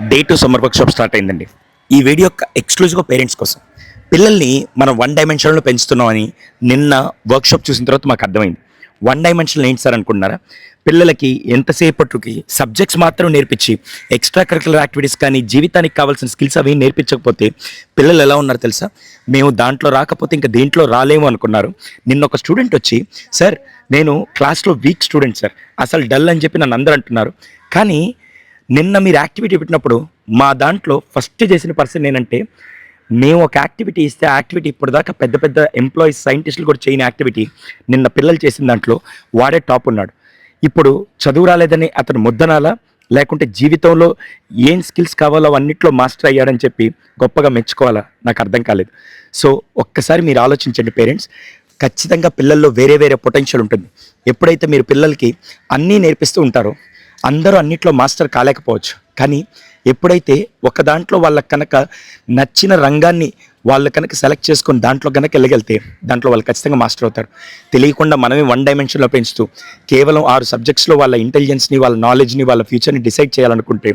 Day 2 summer workshop start అయిందండి. ఈ video ఎక్స్క్లూజివ్గా పేరెంట్స్ కోసం. పిల్లల్ని మనం వన్ డైమెన్షన్లో పెంచుతున్నామని నిన్న వర్క్షాప్ చూసిన తర్వాత మాకు అర్థమైంది. వన్ డైమెన్షన్ ఏంటి సార్ అనుకుంటున్నారా? పిల్లలకి ఎంతసేపటికి సబ్జెక్ట్స్ మాత్రం నేర్పించి ఎక్స్ట్రా కరికులర్ యాక్టివిటీస్ కానీ జీవితానికి కావాల్సిన స్కిల్స్ అవి నేర్పించకపోతే పిల్లలు ఎలా ఉన్నారు తెలుసా? మేము దాంట్లో రాకపోతే ఇంకా దీంట్లో రాలేము అనుకున్నారు. నిన్న ఒక స్టూడెంట్ వచ్చి, సార్ నేను క్లాస్లో వీక్ స్టూడెంట్ సార్, అసలు డల్ అని చెప్పి నన్ను అందరూ అంటున్నారు. కానీ నిన్న మీరు యాక్టివిటీ పెట్టినప్పుడు మా దాంట్లో ఫస్ట్ చేసిన పర్సన్ నేనంటే, మేము ఒక యాక్టివిటీ ఇస్తే ఆ యాక్టివిటీ ఇప్పటిదాకా పెద్ద పెద్ద ఎంప్లాయీస్ సైంటిస్టులు కూడా చేయని యాక్టివిటీ నిన్న పిల్లలు చేసిన దాంట్లో వాడే టాప్ ఉన్నాడు. ఇప్పుడు చదువు రాలేదని అతను ముద్దనాలా, లేకుంటే జీవితంలో ఏం స్కిల్స్ కావాలో అన్నింటిలో మాస్టర్ అయ్యాడని చెప్పి గొప్పగా మెచ్చుకోవాలా? నాకు అర్థం కాలేదు. సో ఒక్కసారి మీరు ఆలోచించండి పేరెంట్స్. ఖచ్చితంగా పిల్లల్లో వేరే వేరే పొటెన్షియల్ ఉంటుంది. ఎప్పుడైతే మీరు పిల్లలకి అన్నీ నేర్పిస్తూ ఉంటారో అందరూ అన్నిట్లో మాస్టర్ కాలేకపోవచ్చు, కానీ ఎప్పుడైతే ఒక దాంట్లో వాళ్ళకి కనుక నచ్చిన రంగాన్ని వాళ్ళు కనుక సెలెక్ట్ చేసుకొని దాంట్లో కనుక వెళ్ళగలితే దాంట్లో వాళ్ళు ఖచ్చితంగా మాస్టర్ అవుతారు. తెలియకుండా మనమే వన్ డైమెన్షన్లో పెంచుతూ కేవలం 6 సబ్జెక్ట్స్లో వాళ్ళ ఇంటెలిజెన్స్ని, వాళ్ళ నాలెడ్జ్ని, వాళ్ళ ఫ్యూచర్ని డిసైడ్ చేయాలనుకుంటే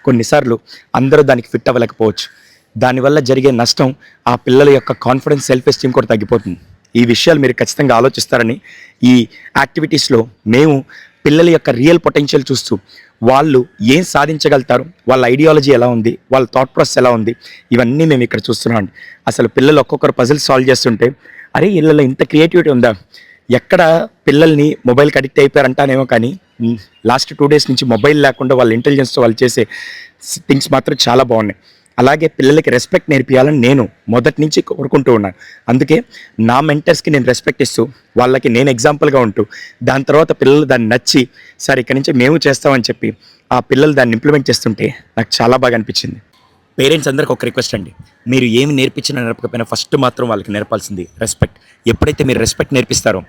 కొన్నిసార్లు అందరూ దానికి ఫిట్ అవ్వలేకపోవచ్చు. దానివల్ల జరిగే నష్టం ఆ పిల్లల యొక్క కాన్ఫిడెన్స్, సెల్ఫ్ ఎస్టీమ్ కూడా తగ్గిపోతుంది. ఈ విషయాలు మీరు ఖచ్చితంగా ఆలోచిస్తారని ఈ యాక్టివిటీస్లో మేము పిల్లల యొక్క రియల్ పొటెన్షియల్ చూస్తూ వాళ్ళు ఏం సాధించగలుగుతారు, వాళ్ళ ఐడియాలజీ ఎలా ఉంది, వాళ్ళ థాట్ ప్రాసెస్ ఎలా ఉంది, ఇవన్నీ మేము ఇక్కడ చూస్తున్నాం. అసలు పిల్లలు ఒక్కొక్కరు పజిల్ సాల్వ్ చేస్తుంటే అరే వీళ్ళలో ఇంత క్రియేటివిటీ ఉందా, ఎక్కడ పిల్లల్ని మొబైల్కి అడిక్ట్ అయిపోయారంటానేమో, కానీ లాస్ట్ 2 days నుంచి మొబైల్ లేకుండా వాళ్ళ ఇంటెలిజెన్స్తో వాళ్ళు చేసే థింగ్స్ మాత్రం చాలా బాగున్నాయి. అలాగే పిల్లలకి రెస్పెక్ట్ నేర్పించాలని నేను మొదటి నుంచి కోరుకుంటూ ఉన్నాను. అందుకే నా మెంటర్స్కి నేను రెస్పెక్ట్ ఇస్తూ వాళ్ళకి నేను ఎగ్జాంపుల్గా ఉంటూ దాని తర్వాత పిల్లలు దాన్ని నచ్చి సార్ ఇక్కడి నుంచి మేము చేస్తామని చెప్పి ఆ పిల్లలు దాన్ని ఇంప్లిమెంట్ చేస్తుంటే నాకు చాలా బాగా అనిపించింది. పేరెంట్స్ అందరికి ఒక రిక్వెస్ట్ అండి, మీరు ఏమి నేర్పించినా నేర్పకపోయినా ఫస్ట్ మాత్రం వాళ్ళకి నేర్పాల్సింది రెస్పెక్ట్. ఎప్పుడైతే మీరు రెస్పెక్ట్ నేర్పిస్తారో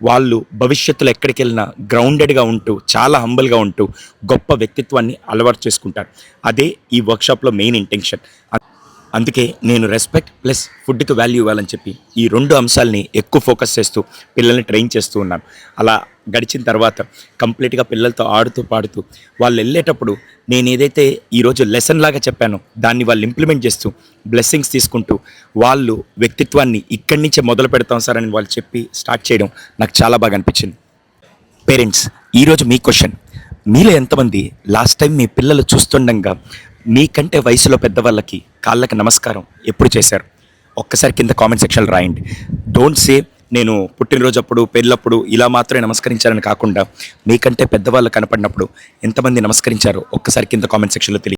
వాళ్ళు భవిష్యత్తులో ఎక్కడికి వెళ్ళినా గ్రౌండెడ్గా ఉంటూ చాలా హంబల్గా ఉంటూ గొప్ప వ్యక్తిత్వాన్ని అలవాటు చేసుకుంటారు. అదే ఈ వర్క్షాప్లో మెయిన్ ఇంటెన్షన్. అందుకే నేను రెస్పెక్ట్ ప్లస్ ఫుడ్కి వాల్యూ ఇవ్వాలని చెప్పి ఈ 2 అంశాలని ఎక్కువ ఫోకస్ చేస్తూ పిల్లల్ని ట్రైన్ చేస్తూ ఉన్నాను. అలా గడిచిన తర్వాత కంప్లీట్గా పిల్లలతో ఆడుతూ పాడుతూ వాళ్ళు వెళ్ళేటప్పుడు నేను ఏదైతే ఈరోజు లెసన్ లాగా చెప్పానో దాన్ని వాళ్ళు ఇంప్లిమెంట్ చేస్తూ బ్లెస్సింగ్స్ తీసుకుంటూ వాళ్ళు వ్యక్తిత్వాన్ని ఇక్కడి నుంచే మొదలు పెడతాం సార్ అని వాళ్ళు చెప్పి స్టార్ట్ చేయడం నాకు చాలా బాగా అనిపించింది. పేరెంట్స్, ఈరోజు మీ క్వశ్చన్, మీలో ఎంతమంది లాస్ట్ టైం మీ పిల్లలు చూస్తుండగా మీకంటే వయసులో పెద్దవాళ్ళకి కాళ్ళకి నమస్కారం ఎప్పుడు చేశారు? ఒక్కసారి కింద కామెంట్ సెక్షన్లో రాయండి. డోంట్ సే నేను పుట్టినరోజు అప్పుడు, పెళ్ళప్పుడు ఇలా మాత్రమే నమస్కరించారని కాకుండా మీకంటే పెద్దవాళ్ళు కనపడినప్పుడు ఎంతమంది నమస్కరించారో ఒక్కసారి కింద కామెంట్ సెక్షన్లో తెలియదు.